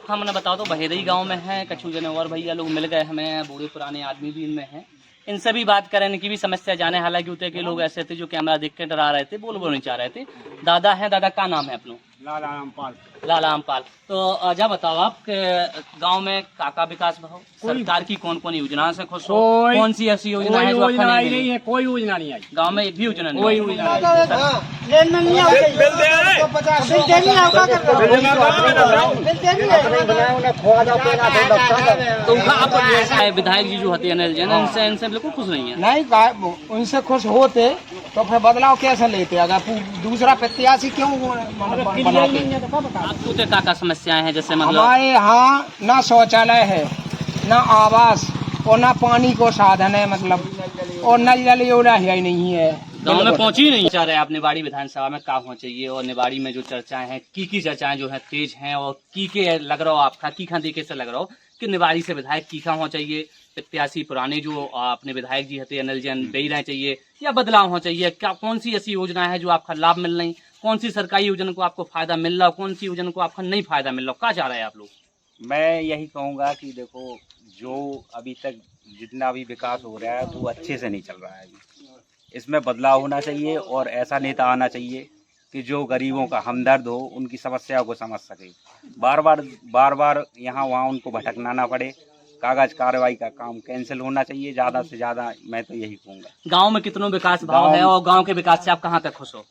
आपका हमने बताओ तो बहेदई गांव में है, कछु जने और भैया लोग मिल गए हमें, बूढ़े पुराने आदमी भी इनमें हैं। इनसे भी बात करें, इनकी भी समस्या जाने। हालांकि उतरे के लोग ऐसे थे जो कैमरा देख के डरा रहे थे, बोल नहीं चाह रहे थे। दादा है, दादा का नाम है अपना? लाला रामपाल। लाला रामपाल। तो जा बताओ आप गांव में काका विकास भाव सरकार की कौन कौन योजना से खुश हो? कौन सी ऐसी योजना है जो आपको नहीं मिली? है, कोई योजना नहीं आई गाँव में, एक भी योजना नहीं। कोई योजना तो आप विधायक जी जो होते हैं इनसे बिल्कुल खुश नहीं है? नहीं, उनसे खुश होते तो फिर बदलाव कैसे लेते? अगर दूसरा प्रत्याशी क्यों बनाते? आपको तो क्या समस्याएं हैं? जैसे मतलब हमारे यहाँ ना शौचालय है, ना आवास और ना पानी को साधन है, मतलब और नल जल योजना है नहीं है। गाँव में पहुंची नहीं चाह रहे आप। निवाड़ी विधानसभा में क्या होना चाहिए? और निवाड़ी में जो चर्चाएं हैं, की चर्चाएं जो है तेज हैं, और की के लग रहा हो आपका की खा देखे से लग रहा हो कि निवाड़ी से विधायक की खा होना चाहिए, प्रत्याशी पुराने जो अपने विधायक जी हते अनिल जैन दे रहना चाहिए, या बदलाव होना चाहिए? क्या कौन सी ऐसी योजना है जो आपका लाभ मिल रही? कौन सी सरकारी योजना को आपको फायदा मिल रहा, कौन सी योजना को आपका नहीं फायदा मिल रहा? क्या चाह रहे हैं आप लोग? मैं यही कहूँगा कि देखो, जो अभी तक जितना भी विकास हो रहा है वो अच्छे से नहीं चल रहा है। अभी इसमें बदलाव होना चाहिए और ऐसा नेता आना चाहिए कि जो गरीबों का हमदर्द हो, उनकी समस्याओं को समझ सके। बार बार यहाँ वहाँ उनको भटकना ना पड़े। कागज कार्रवाई का काम कैंसिल होना चाहिए ज़्यादा से ज़्यादा। मैं तो यही कहूँगा। गांव में कितनों विकास भाव है, और गांव के विकास से आप कहाँ तक खुश हो?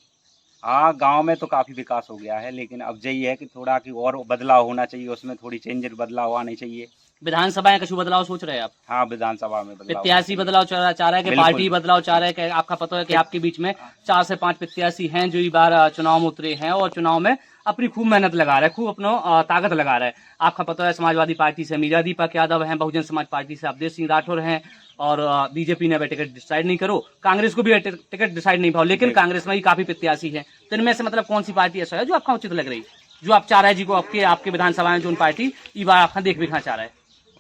हाँ, गांव में तो काफ़ी विकास हो गया है, लेकिन अब यही है कि थोड़ा कि और बदलाव होना चाहिए, उसमें थोड़ी चेंजेस बदलाव आने चाहिए। विधानसभा में कुछ बदलाव सोच रहे हैं आप? हाँ, विधानसभा में बदलाव। प्रत्याशी बदलाव चाह रहा है कि पार्टी बदलाव चाह रहा है? कि आपका पता है कि आपके बीच में 4 से 5 प्रत्याशी हैं जो इस बार चुनाव में उतरे हैं और चुनाव में अपनी खूब मेहनत लगा रहे हैं, खूब अपना ताकत लगा रहे हैं। आपका पता है समाजवादी पार्टी से मीरा दीपक यादव हैं, बहुजन समाज पार्टी से अवधेश सिंह राठौर हैं, और बीजेपी ने अभी टिकट डिसाइड नहीं करो, कांग्रेस को भी टिकट डिसाइड नहीं पाओ, लेकिन कांग्रेस में ही काफी प्रत्याशी हैं। तो इनमें से मतलब कौन सी पार्टी ऐसा है जो आपका उचित लग रही, जो आप चाह रहे हैं जी को आपके विधानसभा में जो पार्टी इस बार आपका देख भी चाह रहा है?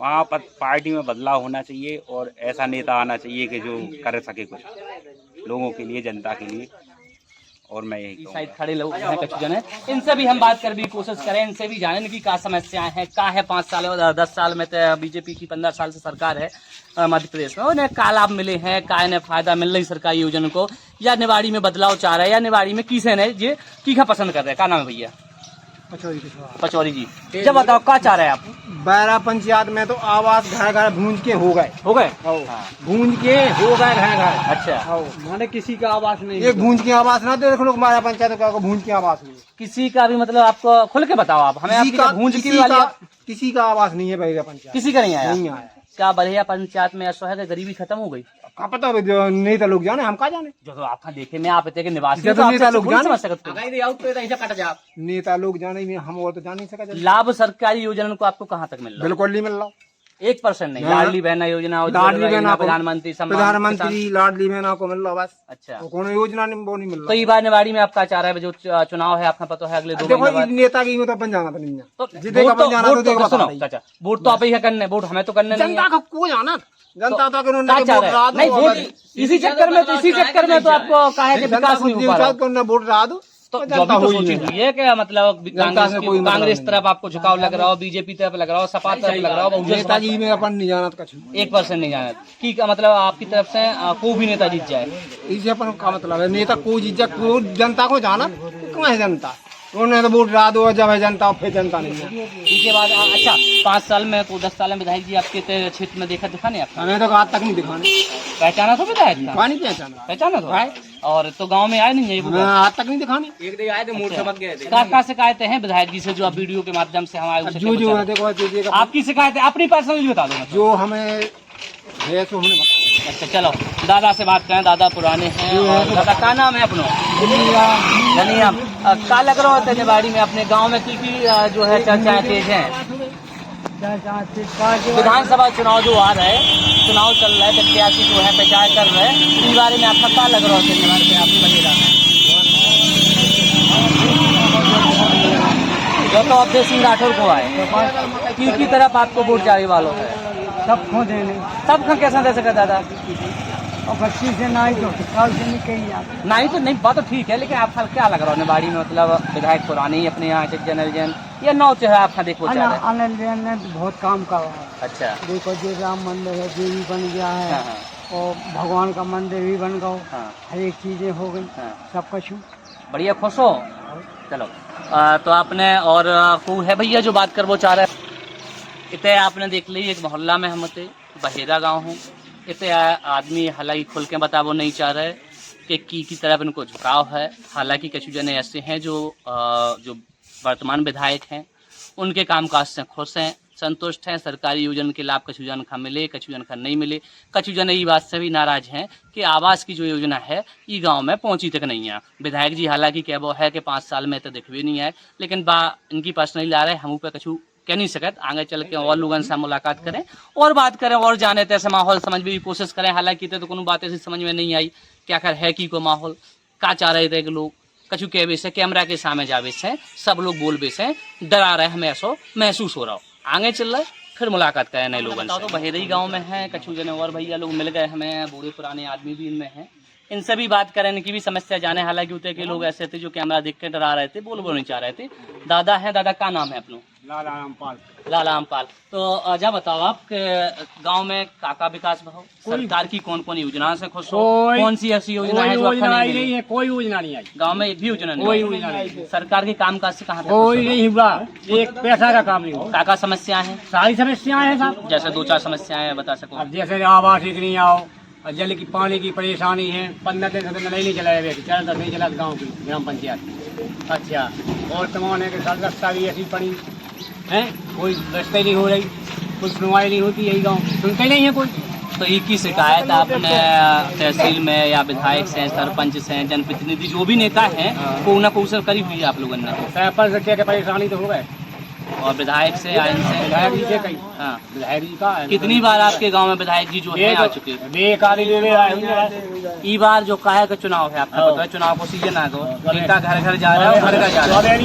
वहाँ पर पार्टी में बदलाव होना चाहिए और ऐसा नेता आना चाहिए कि जो कर सके कुछ लोगों के लिए, जनता के लिए। और मैं यही शायद खड़े लोग हैं कुछ जने, इनसे भी हम बात कर भी कोशिश करें, इनसे भी जाने की क्या समस्याएं हैं, क्या है 5 साल और 10 साल में तो बीजेपी की 15 साल से सरकार है मध्य प्रदेश में, उन्हें क्या लाभ मिले हैं, क्या इन्हें फायदा मिल रही सरकारी योजना को, या निवाड़ी में बदलाव चाह रहे हैं, या निवाड़ी में किसे ने ये की पसंद कर रहे हैं? क्या नाम है भैया? पचौरी जी। जब बताओ क्या चाह रहे हैं आप? बैरा पंचायत में तो आवास घर घर भूंज के हो गए भूंज के हो गए घर घर। अच्छा, माने किसी का आवास नहीं, एक भूंज की आवास ना देख लो, हमारा पंचायत का भूंज की आवास नहीं, किसी का भी। मतलब आपको खुल के बताओ आप हमें, भूंज की वाली किसी का आवास नहीं है बैरा पंचायत, किसी का नहीं आया। क्या बलिया पंचायत में ऐसा है कि गरीबी खत्म हो गई? क्या पता, नेता लोग जाने, हम क्या जाने। जो तो आपका देखे में आप के निवासी तो नेता लोग जाने, नेता लोग जाने में हम और तो जान नहीं सकते। लाभ सरकारी योजना को आपको कहाँ तक मिल रहा है? बिल्कुल नहीं मिल रहा, 1% नहीं। लाडली बहना योजना, प्रधानमंत्री लाडली बहना को मिल रहा बस। अच्छा, कौन योजना वो नहीं मिल रहा। तो ये बार निवाड़ी में आपका चाह रहा है जो चुनाव है, आपका पता है अगले 2 महीने बाद नेता की तो अपन जाना तो नहीं है, वोट तो आप ही करने, वोट हमें तो करने नहीं है। जनता को जाना, जनता तो नहीं वोट, इसी चक्कर में तो आपको कहा है कि विकास नहीं हो पा रहा, वोट रहा दो। तो जो भी तो सोची हुई है कि मतलब कांग्रेस तरफ आपको झुकाव लग रहा हो, बीजेपी तरफ लग रहा हो, सपा तरफ लग रहा हो, नेताजी में अपन नहीं जाना, 1% नहीं जाना की का मतलब आपकी तरफ से कोई भी नेता जीत जाए, इसे अपन का मतलब है नेता को जीत जाए, जनता को जाना कहाँ है जनता, उन्होंने तो वोट रहा दो, जब है जनता फिर जनता नहीं है। इसके बाद अच्छा 5 साल में को 10 साल में विधायक जी आपके क्षेत्र में दिखा नहीं आपका? हमें तो आज तक नहीं दिखाने, पहचाना तो विधायक नहीं पहचाना तो और तो गांव में आए नहीं है, आज तक नहीं दिखाने। एक दिन आए थे, मूड समझ गए थे। क्या शिकायतें हैं विधायक जी से जो आप वीडियो के माध्यम से हमारे जो देखो आपकी शिकायतें अपनी पर्सनली बता दो, जो हमें है सो हमने बता। अच्छा चलो दादा से बात करें, दादा पुराने हैं। और दादा का नाम है अपना? धनिया। क्या लग रहा होता है निवाड़ी में अपने गांव में की जो है चर्चाएं तेज हैं? विधानसभा चुनाव जो आ रहा है, चुनाव चल रहा है, प्रत्याशी जो है प्रचार कर रहे हैं, इस बारे में आपका क्या लग रहा है निवाड़ी में आपकी बनेगा? जो तो अवधेश सिंह राठौर को आए की तरफ आपको वोट जाने वालों है? सबको देने, सबको कैसा दे सका दादा? और बच्ची से नहीं तो साल से नहीं कही नहीं तो नहीं, बात तो ठीक है, लेकिन आपका क्या लग रहा है निवाड़ी में? मतलब विधायक पुराने ही अपने यहाँ जन ये नौ जो है आपका देखो चाह रहे अनिल जैन ने बहुत काम करा है। अच्छा देखो जो राम मंदिर है ये भी बन गया है, हाँ हाँ और भगवान का मंदिर भी बन गया, हाँ हर एक चीजें हो गई, हाँ सब कुछ। बढ़िया खुश हो। चलो तो आपने और को है भैया जो बात कर वो चाह रहे इतने आपने देख ली एक मोहल्ला में हम थे बहेरा गांव हूँ इतने आदमी हालांकि खुल के बतावो नहीं चाह रहे कि की तरफ इनको झुकाव है। हालांकि कछु जने ऐसे हैं जो वर्तमान विधायक हैं उनके कामकाज से खुश हैं, संतुष्ट हैं। सरकारी योजना के लाभ कछु जन का मिले, कछु जन का नहीं मिले। कछु जन ये बात से भी नाराज हैं कि आवास की जो योजना है ये गांव में पहुंची तक नहीं है। विधायक जी हालांकि क्या वो है कि 5 साल में तो दिख भी नहीं आए, लेकिन इनकी पास नहीं ला रहे, हम पे कछु कह नहीं सकते। आगे चल के और लोगों से मुलाकात करें और बात करें और जाने तैसे माहौल समझने की कोशिश करें। हालांकि तो कोनो बात ऐसी समझ में नहीं आई क्या कर है कि को माहौल का चाह रहे थे कि लोग कछु कह भी से कैमरा के सामने जावे से सब लोग बोल भी से डरा रहे, हमें ऐसा महसूस हो रहा हो। आगे चल रहा है फिर मुलाकात करें नए लोगों से। तो बहेरी गांव में है कछु जने और भैया लोग मिल गए हमें, बूढ़े पुराने आदमी भी इनमें हैं, इनसे भी बात करें, इनकी भी समस्या जाने। हालांकि होते के लोग ऐसे थे जो कैमरा देख के डरा रहे थे, बोल नहीं चाह रहे थे। दादा है, दादा का नाम है अपनों? लाला रामपाल। तो जा बताओ आप गांव में काका विकास भाव सरकार की कौन कौन योजना से खुश हो? कौन सी ऐसी योजना है जो आपका नहीं है? कोई योजना नहीं आई गांव में एक भी योजना नहीं, कोई योजना नहीं। सरकार के कामकाज से कहाँ कोई नहीं हुआ, एक पैसा का काम नहीं हुआ। काका समस्या है? सारी समस्याएं हैं साहब, जैसे 2-4 समस्याएं बता सको। अब जैसे आवास इतनी आओ, जल की पानी की परेशानी है, 15 दिन से नहीं चलाया हुए, 4 दिन नहीं चला गाँव की ग्राम पंचायत। अच्छा, और तमाम है कि सड़क रास्ता भी ऐसी पड़ी है, कोई रास्ते नहीं हो रही, कुछ सुनवाई नहीं होती, यही गाँव सुनते नहीं है कोई। तो एक ही शिकायत आपने तहसील में या विधायक से, सरपंच से, जनप्रतिनिधि जो भी नेता हैं को ना को करी हुई है आप लोगों ने? सरपंच से परेशानी तो हो गए, और विधायक से आयन से? विधायक जी से कहीं, हाँ विधायक जी का कितनी बार आपके गांव में विधायक जी जो है आ चुके हैं? एक आदमी ई बार जो काहे का चुनाव है आपका पता है? चुनाव को सीजन आ गो, नेता घर घर जा रहा है, घर का जा रहा है, अबे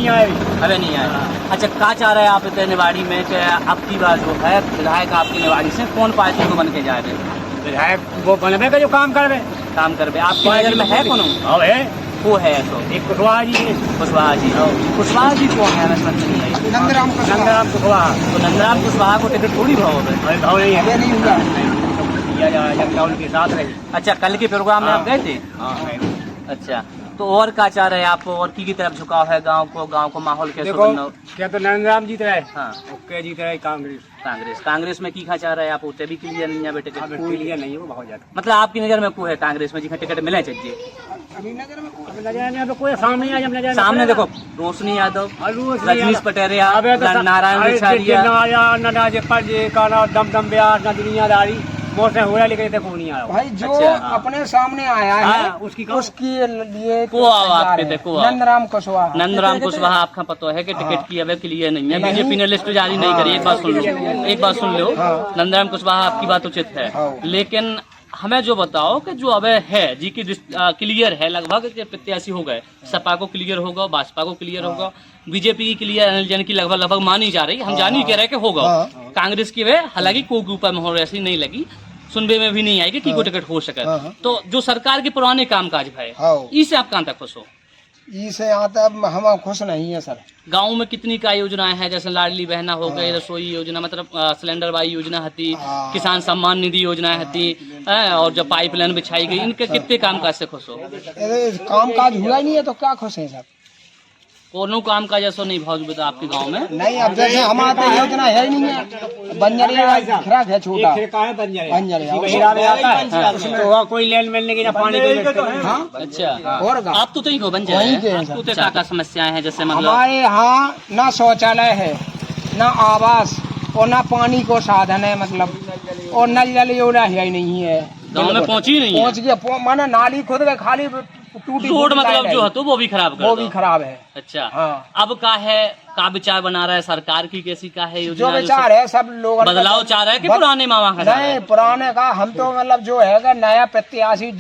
नहीं आए। अच्छा, क्या चाह रहे हैं आप इतने निवाड़ी में कि अब की बार जो है विधायक आपकी निवाड़ी से कौन पार्टी को बन के जा रहे हैं? विधायक वो बनवे का जो काम करवे आपके नजर में है कौन? वो है तो एक कुशवाहा जी है। कुशवाहा जी, कुशवाहा जी कौन है? नहीं आई। नंदराम कुशवाहा। तो नंदराम कुशवाहा को टिकट थोड़ी भाव है? भाव नहीं है, नहीं हुआ उनके साथ रही। अच्छा, कल के प्रोग्राम में आप गए थे? अच्छा, तो और क्या चाह रहे हैं आप? और की तरफ झुकाव है गांव को माहौल कैसे बनना? क्या तो नंदराम जीत रहे, हाँ ओके जीत रहे। कांग्रेस में की खा चाह रहे हैं आप? उतने भी क्लियर नहीं है बेटे, क्लियर नहीं है वो बहुत ज्यादा। मतलब आपकी नजर में को है कांग्रेस में जी टिकट मिले चाहिए? कोई सामने देखो, रोशनी यादव, रजनीश पटेरिया, नारायण दम ब्यास न दुनियादारी मौसम हो रहा, लेकिन देखो नहीं आया भाई। जो अपने सामने आया है उसके लिए को आपके देखो नंदराम कुशवाहा आपका पता है कि टिकट की अब क्लियर नहीं है, बीजेपी ने लिस्ट जारी नहीं करी। एक बात सुन लो, नंदराम कुशवाहा आपकी बात उचित है, लेकिन हमें जो बताओ कि जो अब है जी की क्लियर है लगभग के प्रत्याशी हो गए, सपा को क्लियर होगा, भाजपा को क्लियर होगा, बीजेपी की क्लियर अनिल जैन की लगभग मानी जा रही, हम जान ही कह रहे कि होगा। कांग्रेस की वे हालांकि को के ऊपर मोहर ऐसी नहीं लगी, सुनने में भी नहीं आएगी कि को टिकट हो सके। तो जो सरकार के पुराने कामकाज भाई इससे आप कहाँ तक खुश हो? इससे यहाँ तक हम खुश नहीं है सर। गांव में कितनी का योजनाएं हैं, जैसे लाडली बहना हो गई, रसोई योजना, मतलब सिलेंडर वाली योजना हती, किसान सम्मान निधि योजना हती, और जो पाइपलाइन बिछाई गई, इनके कितने कामकाज से खुश हो? कामकाज हुआ ही नहीं है तो क्या खुश है सर? कोनो काम का जैसा नहीं भाव बता आपके गांव में? नहीं, अब जैसे हमारे तो योजना है ही नहीं है। बंजरिया खराब है, छोटा बंजरिया कोई लेन मिलने की ना पानी। अच्छा, और आप तो ही हो बंजरिया, तो क्या समस्याएं हैं? जैसे मतलब हमारे यहाँ ना शौचालय है, ना आवास, और ना पानी को साधन है, मतलब और नल जल योजना है ही नहीं है गाँव में, पहुँची नहीं है। पहुँच गया माना नाली खुद गए, खाली टूटी रोड मतलब जो है तो वो भी खराब है। अच्छा, हाँ। अब का विचार बना रहा है सरकार की, कैसी का है योजना? जो विचार है सब लोग बदलाव चाह रहे हैं कि पुराने मामा का? नहीं, पुराने का हम तो मतलब जो है नया प्रत्याशी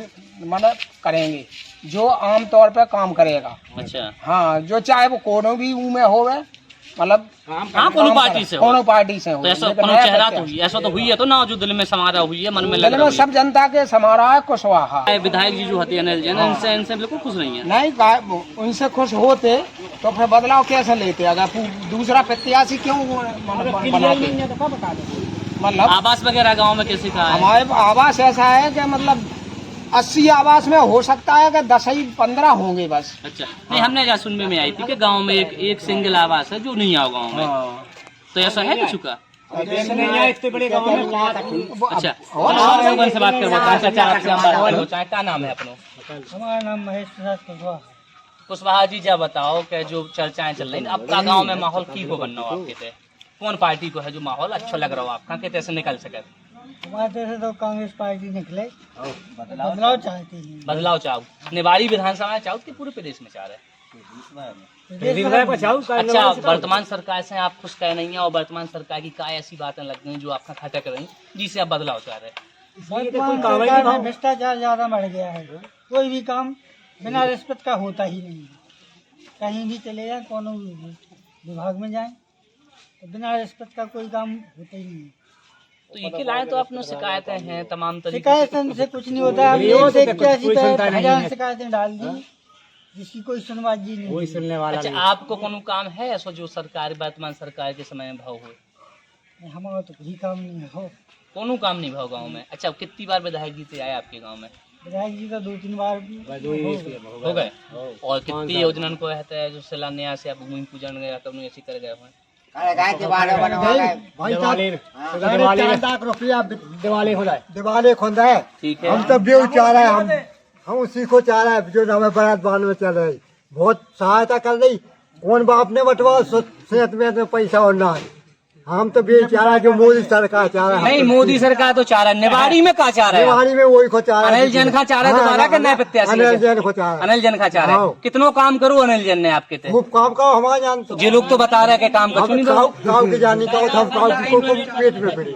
मतलब करेंगे जो आम तौर पे काम करेगा। अच्छा, हाँ, जो चाहे वो कोनो भी में होवे, मतलब कोनो पार्टी से हो, तो ऐसा कोनो चेहरा तो हुई, ऐसा तो हुई है तो ना जो दिल में समारा हुई है, मन में लग रहा है, सब जनता के समारा है कुशवाहा। विधायक जी जो होते हैं इनसे बिल्कुल खुश नहीं है? नहीं, उनसे खुश होते तो फिर बदलाव कैसे लेते? अगर दूसरा प्रत्याशी क्यों बनाते? तो बता दो। मतलब आवास वगैरह गांव में कैसे कहा है? हमारे आवास ऐसा है कि मतलब 80 आवास में हो सकता है कि 10 ही 15 होंगे बस। अच्छा, नहीं हमने जहाँ सुनने में आई थी कि गांव में एक सिंगल आवास है जो नहीं आओ गांव में, तो ऐसा है कुछ का? इतने बड़े गाँव में अच्छा, लोगों से बात करवाता है। चाचा आपसे हम बात करना चाहें, क्या नाम है अपनो? हमारा नाम महेश प्रसाद कुशवाहा। कुशवाहा जी, जब बताओ कि जो चर्चाएं चल रही, आपका गांव में माहौल की को बनना हो आपके थे? कौन पार्टी को है जो माहौल अच्छा लग रहा हो आपका, के कैसे निकल सके? हमारे तरफ से तो कांग्रेस पार्टी निकले, बदलाव चाहती है। बदलाव चाहो, निवाड़ी विधानसभा में चाहो कि पूरे प्रदेश में चाह रहे? अच्छा, वर्तमान सरकार से आप खुश कह नहीं है, और वर्तमान सरकार की क्या ऐसी बातें लग गई जो आपका खटक रही जिससे आप बदलाव चाह रहे? वर्तमान सरकार में भ्रष्टाचार ज्यादा बढ़ गया है, कोई भी काम बिना रिश्वत का होता ही नहीं है। कहीं भी चले जाए, कोनो विभाग में जाए, तो बिना रिश्वत का कोई काम होता ही नहीं है। तो ये लाए तो अपने शिकायतें हैं तमाम तरीके शिकायत से कुछ नहीं होता है। हजार शिकायतें डाल दी, जिसकी कोई सुनवाई नहीं, कोई सुनने वाला। अच्छा, आपको कोनो काम है ऐसा जो सरकार वर्तमान सरकार के समय में भाव हुए? हमारा तो कोई काम नहीं हो, कोनो काम नहीं भाव गाँव में। अच्छा, कितनी बार विधायक जी से आए आपके गाँव में? विधायक जी का 2-3 बार हो गए। और कितनी योजना को है जो शिलान्यास से आप भूमि पूजन गया तब ऐसी कर गए हैं? दिवाली खोदा है, ठीक है। हम तो बेव चाह रहे हैं, हम उसी को चाह रहे हैं जो हमें बारात बांध में चल रही, बहुत सहायता कर रही। कौन बाप ने बटवा सेहत में पैसा और ना, हम तो बेव चाह रहा है जो मोदी सरकार चाह रहा है। नहीं, मोदी सरकार तो चाह रहा है, निवाड़ी में क्या चाह रहा है? निवाड़ी में वही को चाह रहा है, अनिल जैन खा चाह रहा है दोबारा के नए प्रत्याशी? अनिल जैन को चाह रहा है, अनिल जैन खा चाह रहा है। कितनो काम करो अनिल जैन ने आपके थे? खूब काम का हमारे जानते, जे लोग तो बता रहे हैं कि काम का नहीं दो। गाँव के जाने का हम गाँव को पेट में पड़े,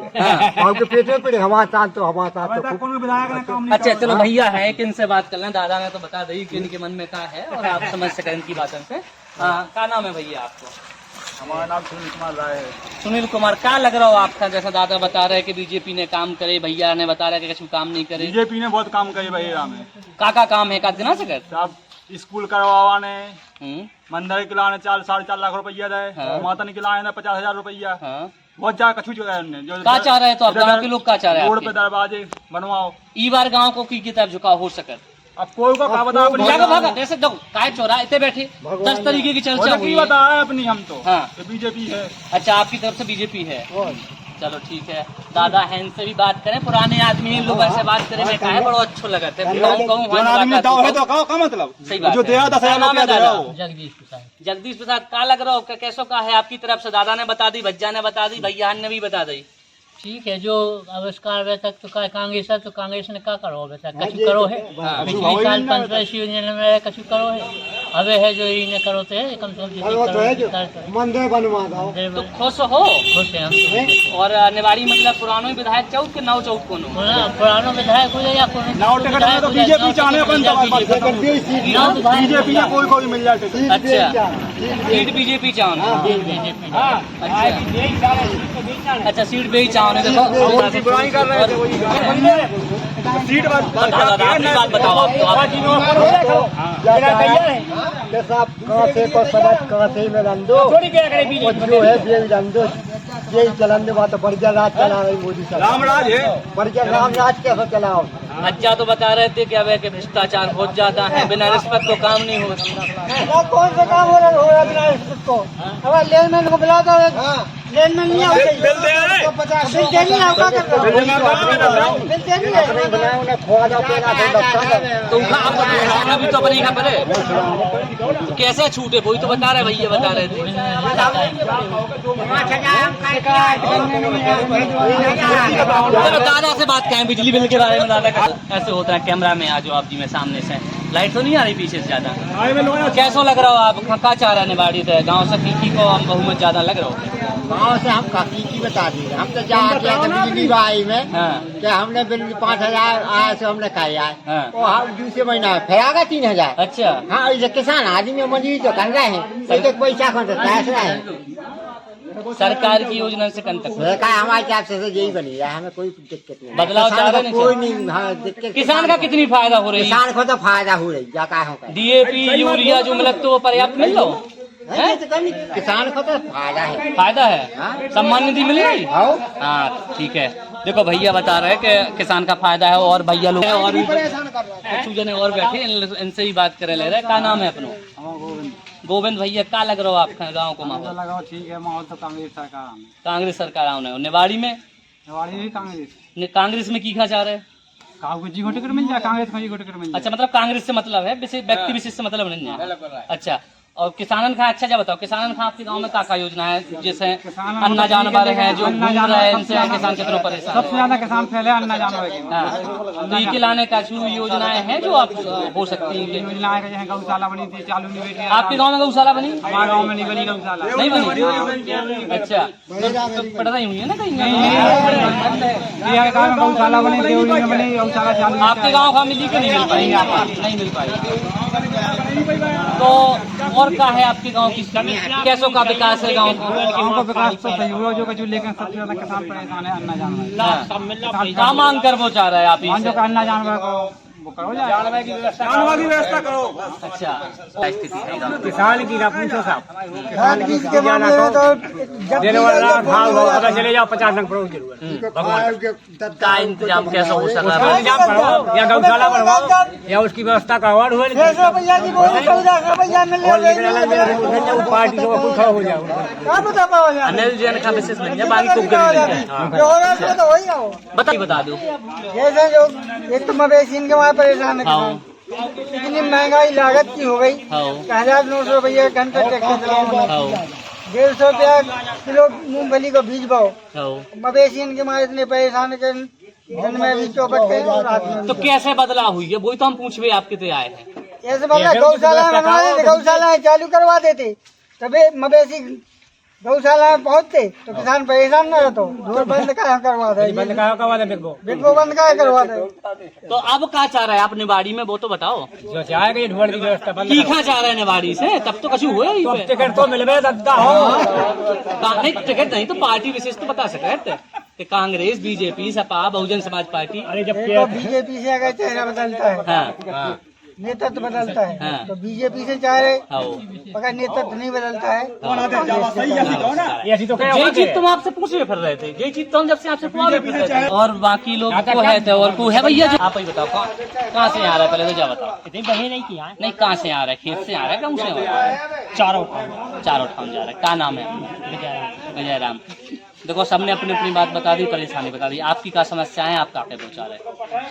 गाँव के पेट में पड़े, हमारे साथ तो खूब। अच्छा, चलो भैया है कि इनसे बात कर लें। दादा ने तो बता दी कि इनके मन में क्या है और आप समझ सकें इनकी बातों से। क्या नाम है भैया आपको? हमारा नाम सुनील कुमार राय है। सुनील कुमार, क्या लग रहा हो आपका? जैसा दादा बता रहे हैं कि बीजेपी ने काम करे, भैया ने बता रहे हैं कि कुछ काम नहीं करे। बीजेपी ने बहुत काम करे भैया में। का काम है, का गिना सके? साहब स्कूल करवाने, मंदिर के लाने 4-4.5 लाख रुपया रहे, माता ने खिलाए 50,000 रुपया, बहुत ज्यादा कछु चुका है। क्या चाह रहे हैं तो आप गाँव के लोग क्या चाह रहे हैं? रोड पे दरवाजे बनवाओ, ई बार गाँव को की तरफ झुकाव हो सके। अब कोई का बता अपनी ऐसे देखो काय चौरा इतने बैठे 10 तरीके की चर्चा हुई बता है अपनी, हम तो बीजेपी है। अच्छा, आपकी तरफ से बीजेपी है, चलो ठीक है। दादा है, इनसे भी बात करें, पुराने आदमी इन लोगों से बात करें, मैं कहा बड़ा अच्छा लगा था। मतलब सही बात जो है। 10,000 जगदीश प्रसाद, क्या लग रहा हो, कैसो का है आपकी तरफ से? दादा ने बता दी, भज्जा ने बता दी, भैया ने भी बता दी। ठीक है, जो आविष्कार अभी तक तो कांग्रेस है, तो कांग्रेस ने क्या करो अभी तक? कछु करो है, पिछले साल पंचायती योजना में कछु करो है, अबे है जो इन्हें करो तो है कम से कम मंदिर बनवा दो। तो खुश हो? खुश है हम। और निवाड़ी मतलब पुरानो विधायक चौक के नौ चौक को पुरानो विधायक हो जाए या बीजेपी कोई मिल जाए। अच्छा, सीट बीजेपी चाहो? अच्छा, सीट पे ही चाहो। देखो बुराई कर रहे थे, सीट बात बताओ आप यही चलन बात बढ़िया राज चला रही मोदी सरकार। रामराज है, बढ़िया रामराज कैसे चलाओ? अच्छा, तो बता रहे थे कि अब है कि भ्रष्टाचार बहुत ज्यादा है, बिना रिश्वत तो काम नहीं हो सकता। कौन सा काम हो रहा है बिना रिश्वत को? अब लेनमैन को बुला दो, लेनमैन नहीं आओ, अभी तो अपनी खबर है, कैसे छूटे वही तो बता रहे भैया, बता रहे थे। दादा से बात करें बिजली बिल के बारे में। दादा का ऐसे होता है, कैमरा में आ जाओ आप जी, में सामने से लाइट तो नहीं आ रही पीछे से ज्यादा। कैसा लग रहा हो आप? क्या चाह रहा है निवाड़ी थे गाँव से की को हम बहुमत ज्यादा लग रहा हो? गाँव से हम काफी की बता दी, हम तो जा बिजली बाई में कि हमने बिल 5,000 आया से हमने खाया है, वो हम दूसरे महीना फिर आगा 3,000। अच्छा, हाँ, इसे किसान आदमी मजदूरी तो कर रहे हैं, एक पैसा कौन सा है? सरकार की योजना से कन तक सरकार हमारे हिसाब से यही बनी है, हमें कोई दिक्कत नहीं। बदलाव चाह रहे कोई नहीं। हाँ, दिक्कत किसान का कितनी फायदा हो रही है? किसान को तो फायदा हो रही है, DAP यूरिया जो मिलता है वो पर्याप्त मिल रहा हो? किसान को तो फायदा है। सम्मान निधि मिल रही? हाँ ठीक है। देखो भैया बता रहे हैं कि किसान का फायदा है और भैया लोग और भी कुछ जने और बैठे इनसे ही बात करे ले रहे। क्या नाम है अपनो? गोविंद भैया, क्या लग रहा हो आपका गाँव को माहौल? लगाओ ठीक है, माहौल तो कांग्रेस सरकार कांग्रेस सरकार आने निवाड़ी में कांग्रेस में की खा चाह रहे? जी को टिकट मिल जाए, कांग्रेस को जी को टिकट मिल जाए। अच्छा, मतलब कांग्रेस से मतलब है, व्यक्ति विशेष से मतलब नहीं है। अच्छा, और किसानन खा, अच्छा जब बताओ किसानन खा आपके गांव में क्या योजना है? जैसे अन्ना जानवर है जो घूम रहे हैं, इनसे किसान कितनों परेशान? सबसे ज्यादा किसान फैले अन्ना जानवर की। हाँ, तो ये खिलाने का योजनाएं हैं जो आप हो सकती है? योजनाएं गौशाला बनी थी, चालू नहीं हुई। आपके गाँव में गौशाला बनी? हमारे गाँव में नहीं बनी गौशाला। नहीं बनी? अच्छा, पढ़ रही हुई है ना कहीं? गाँव में गौशाला बनी, देवरी में बनी गौशाला चालू। आपके गाँव का मिली कि नहीं मिल पाई? नहीं मिल पाई। तो और क्या है आपके गांव की कैसों का विकास है? गांव का विकास तो सही हुआ जो लेकिन सबसे ज्यादा किसान परेशान है अन्ना जानवर। क्या मांग कर वो चाह रहा है आप? जो अन्ना जानवर को वो करो, जानवर की व्यवस्था करो। अच्छा, स्थिति है किसान की पूछो साहब, चले जाओ 50 लाख करोड़ का इंतजाम कैसे हो सक रहा है? या गौशाला बनवाओ या उसकी व्यवस्था करवा दो। पार्टी को कुछ हो जाओ। अनिल जैन का विशेष नहीं है, बाकी कुछ बता दो। जैसे जो एक तो मवेशी के वहाँ परेशान है, इतनी महंगाई लागत की हो गई। 1900 रुपया घंटा ट्रैक्टर चलाओ, 150 रुपया किलो मूंगफली को बीज पाओ। मवेशी के वहाँ इतने परेशान है, दिन में भी चौपट गए और रात में। तो कैसे बदलाव हुई है वही तो हम पूछवे आपके तो आए हैं। ऐसे बदला गौशाला बनवा देते, गौशाला चालू करवा देते, तभी मवेशी गौशाला में पहुँचते तो किसान परेशान न रहते। रोड बंद कहाँ करवा दे, बिग बो बंद कहाँ करवा दे। तो अब क्या चाह रहा है आप निवाड़ी में वो तो बताओ? जो चाहेगा ये ढूंढ की व्यवस्था बंद तीखा चाह रहा है निवाड़ी से, तब तो कछु हुए ही पे। टिकट तो मिलवे दद्दा हो। नहीं टिकट नहीं तो पार्टी विशेष तो बता सकते कि कांग्रेस, बीजेपी, सपा, बहुजन समाज पार्टी। अरे जब बीजेपी से अगर चेहरा बदलता है, हाँ, नेतृत्व बदलता है, हाँ। तो बीजेपी से चाह रहे, अगर नेतृत्व नहीं बदलता है ऐसी तो ये चीज तुम आपसे पूछे फिर रहे थे, ये चीज तो हम जब से आपसे पूछे फिर रहे थे। और बाकी लोग को है तो और को है भैया जो आप ही बताओ कहाँ से आ रहा है? पहले तो क्या बताओ। इतनी बही नहीं किया नहीं, कहाँ से आ रहा है? खेत से आ रहा है? गाँव से आ रहा है? चारों ठाम जा रहा है। क्या नाम है? विजय राम। देखो सबने अपनी अपनी बात बता दी, परेशानी बता दी। आपकी क्या समस्या है? आप क्या पहुँचा रहे?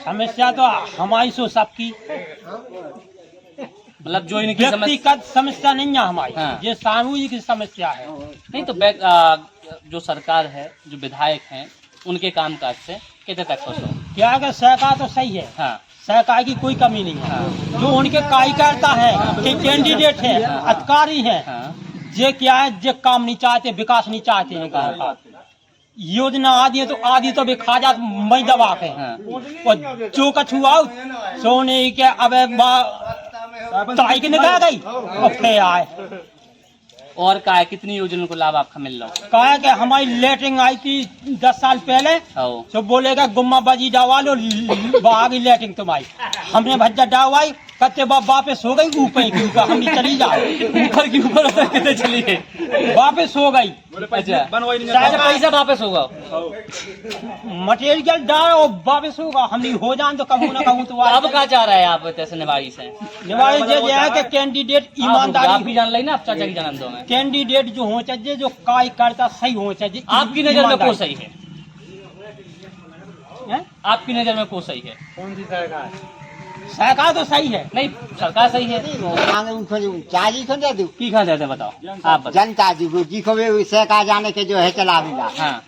समस्या तो हमारी सो सबकी, मतलब जो इनकी व्यक्तिगत समस्या नहीं है हमारी। हाँ। ये सामूहिक समस्या है। नहीं तो जो सरकार है, जो विधायक हैं, उनके कामकाज से कितने तक खुश हो? क्या कि सरकार तो सही है, हाँ, सरकार की कोई कमी नहीं है। जो उनके कार्यकर्ता है, कि कैंडिडेट है, अधिकारी है, ये क्या है, ये काम नहीं चाहते, विकास नहीं चाहते हैं गाँव का। योजना आदि है तो आदि तो भी खा जात मई दबा के। और जो कछु आओ सोने के अब ताई के निकल गई और फिर आए। और का है कितनी योजना को लाभ आपका मिल रहा है? कहा है कि हमारी लेटरिंग आई थी 10 साल पहले, तो बोलेगा गुम्मा बाजी डावा लो, बागी लेटरिंग तुम्हारी। हमने भज्जा डावाई, कत्ते वापस हो गई ऊपर, हम चली जाओ ऊपर की ऊपर कितने चली है? वापस हो गई। अच्छा, शायद पैसा वापस होगा, मटेरियल डाल और वापस होगा। हम हो जान तो कहूँ ना कहूँ तो। अब क्या चाह रहा है आप जैसे निवाड़ी से? निवाड़ी ये है कि कैंडिडेट ईमानदारी, आप भी जान लेना, आप चाचा की जानन दो में कैंडिडेट जो हो चाहिए, जो कार्य करता सही हो चाहिए। आपकी नजर में कौन सही है? आपकी नजर में कौन सही है? कौन सी सरकार? सरकार तो सही है। नहीं, सरकार सही है। की खा जाते बताओ आप बताओ। जनता जी को सरकार जाने के जो है चलावेला। हाँ,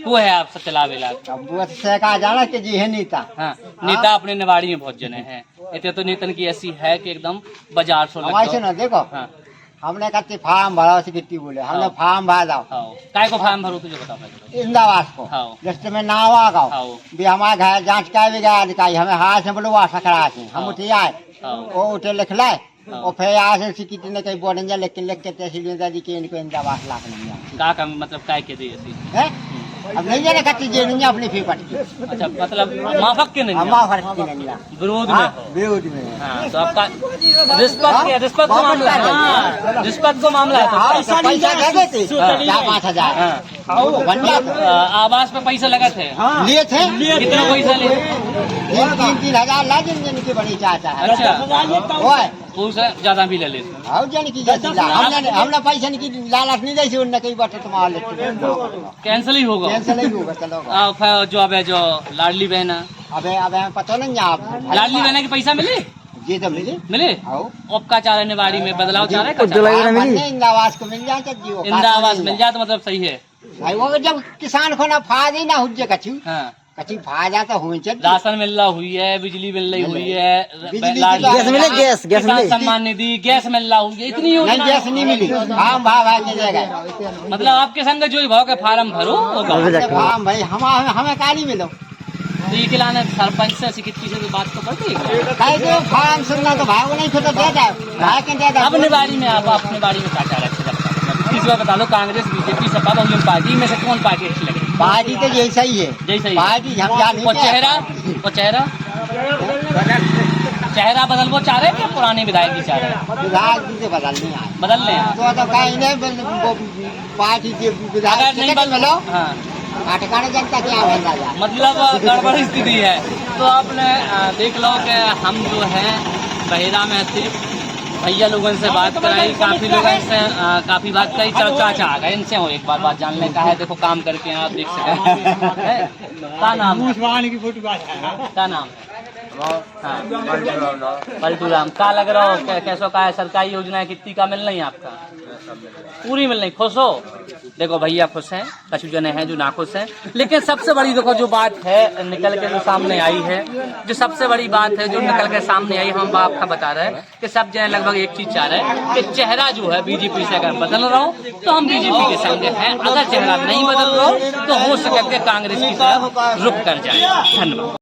वो है आप सब चलावेला। वो सरकार जाने के जी है नेता। हाँ, नेता अपने निवाड़ी में बहुत जने हैं। इतने तो नेतन की ऐसी है कि एकदम बाजार से हमारे ना देखो। हाँ। हमने कहते फार्म भरा से कितनी बोले, हमने फार्म भरा जाओ। काय को फार्म भरो तुझे बताओ? इंदावास को जैसे में नावा गाओ भी हमारे घर जांच का भी गया अधिकारी, हमें हाथ से बोलो वासा करा थे, हम उठे आए वो उठे लिख लाए और फिर आज से कितने ने कहीं बोलेंगे, लेकिन लिख के तहसील दादी के इनको इंदावास लाख नहीं का मतलब काय के दी ऐसी है। अब नहीं जाने कच्ची जे नहीं अपनी फी पट की। अच्छा, मतलब माफक के नहीं, माफक की नहीं, विरोध में हो। विरोध में। हाँ, तो आपका रिश्वत को मामला है। हाँ, रिश्वत को मामला है। तो पैसा दे देते 4-5 हजार बन जाता। आवास पे पैसे लगे थे, लिए थे, कितना पैसा लिए? 3 हजार ला जिनकी बड़ी चाहता है। अच्छा, उससे ज्यादा भी ले लेते। और जन की हमने पैसा की लालच नहीं दी उनने कई बार तो मार लेते। कैंसिल ही होगा, कैंसिल ही होगा। चलो जो अब है जो लाडली बहन है, अबे पता नहीं आप लाडली बहन के पैसा मिले? ये तो मिले। अब का चाह रहे निवाड़ी में बदलाव चाह रहे इंदिरा आवास को मिल जाए, इंदिरा आवास मिल जाए तो मतलब सही है भाई। वो जब किसान को ना फायदे ना हुए कछु कछु फायदा तो हुई चल। राशन मिल रहा हुई है, बिजली मिल रही हुई है, गैस मिले, गैस मिले, सम्मान निधि, गैस मिल रहा हुई है, इतनी योजना नहीं गैस नहीं मिली। हम भाव के जगह मतलब आपके संग जो ही भाव के फार्म भरो हम भाई हमें काली मिलो। तो ये खिलाने सरपंच से कितनी से बात तो पड़ती है। फार्म सुनना तो भाई नहीं खुद देता भाई के देता। अपने बाड़ी में आप अपने बाड़ी में क्या चाह रहे किसी बार बता लो, कांग्रेस, बीजेपी, सपा, बहुजन पार्टी में से कौन पार्टी अच्छी लगे? पार्टी तो जैसा ही है, जैसा ही पार्टी हम जान। वो चेहरा बदल वो चाह रहे हैं, पुराने विधायक भी चाह रहे हैं? विधायक भी तो बदलने आए, बदलने हैं तो कहीं नहीं पार्टी के विधायक नहीं बदलो। हाँ, अटकाने जनता क्या बदला, मतलब गड़बड़ स्थिति है। तो आपने देख लो कि हम जो है बहेरा में थे, भैया लोगों से बात कराई, काफी लोगों से काफी बात करी, चाचा आ गए, इनसे हो एक बार बात जानने का है। देखो काम करके आप देख सकें। क्या नाम है? क्या नाम है? हाँ, पलटू राम। क्या लग रहा हो, कैसो का है? सरकारी योजना कितनी का मिल रही है आपका? पूरी मिल रही, खुश हो? देखो भैया खुश हैं, कछु जने हैं जो ना खुश हैं, लेकिन सबसे बड़ी देखो जो बात है निकल के जो सामने आई है, जो सबसे बड़ी बात है जो निकल के सामने आई, हम आपका बता रहे हैं कि सब जने लगभग एक चीज चाह रहे हैं कि चेहरा जो है बीजेपी से अगर बदल रहा हो तो हम बीजेपी के संग हैं, अगर चेहरा नहीं बदल रहा हो तो हो सके कांग्रेस की तरफ रुक कर जाए। धन्यवाद।